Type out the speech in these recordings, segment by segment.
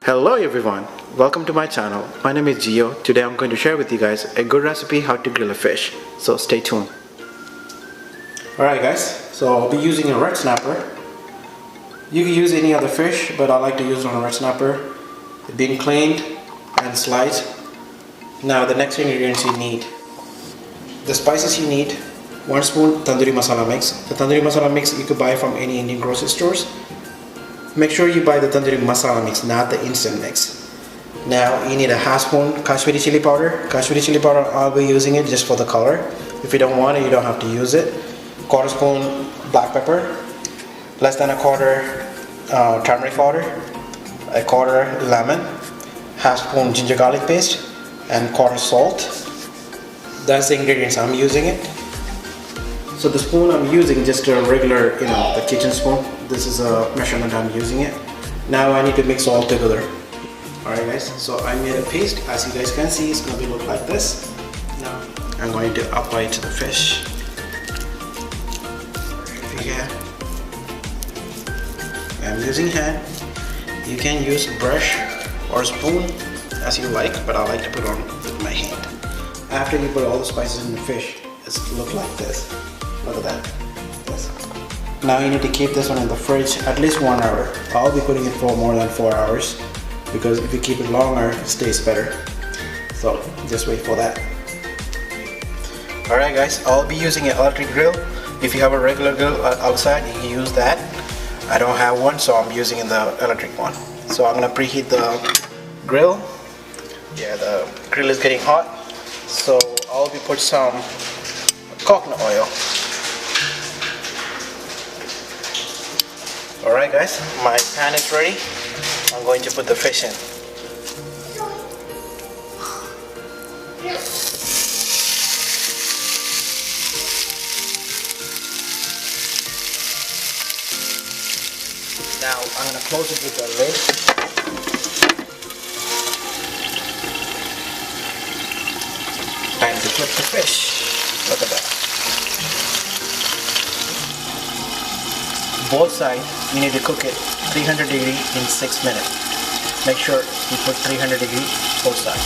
Hello everyone, welcome to my channel. My name is Gio. Today I'm going to share with you guys a good recipe how to grill a fish. So stay tuned. Alright guys, so I'll be using a red snapper. You can use any other fish, but I like to use it on a red snapper. It's been cleaned and sliced. Now the next ingredients you need. The spices you need: 1 spoon tandoori masala mix. The tandoori masala mix you could buy from any Indian grocery stores. Make sure you buy the tandoori masala mix, not the instant mix. Now you need a ½ spoon Kashmiri chili powder. Kashmiri chili powder, I'll be using it just for the color. If you don't want it, you don't have to use it. ¼ spoon black pepper, less than a quarter turmeric powder, a quarter lemon, ½ spoon ginger garlic paste, and quarter salt. That's the ingredients I'm using it. So the spoon I'm using just a regular, the kitchen spoon. This is a measurement I'm using it. Now I need to mix all together. Alright guys, so I made a paste. As you guys can see, it's going to look like this. Now I'm going to apply it to the fish. Here. I'm using hand. You can use brush or spoon as you like, but I like to put on with my hand. After you put all the spices in the fish, it's look like this. Look at that. Yes. Now you need to keep this one in the fridge at least 1 hour. I'll be putting it for more than 4 hours because if you keep it longer, it stays better. So just wait for that. Alright guys, I'll be using an electric grill. If you have a regular grill outside, you can use that. I don't have one, so I'm using the electric one. So I'm gonna preheat the grill. Yeah, the grill is getting hot. So I'll be put some coconut oil. Alright guys, my pan is ready. I'm going to put the fish in. Now I'm going to close it with the lid. And to flip the fish. Look at that. Both sides, you need to cook it 300 degrees in 6 minutes. Make sure you put 300 degrees both sides.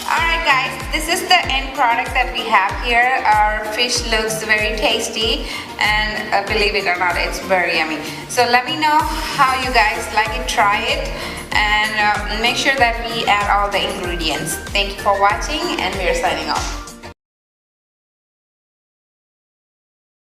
Alright guys, this is the end product that we have here. Our fish looks very tasty and believe it or not, it's very yummy. So let me know how you guys like it, try it, and make sure that we add all the ingredients. Thank you for watching, and we are signing off.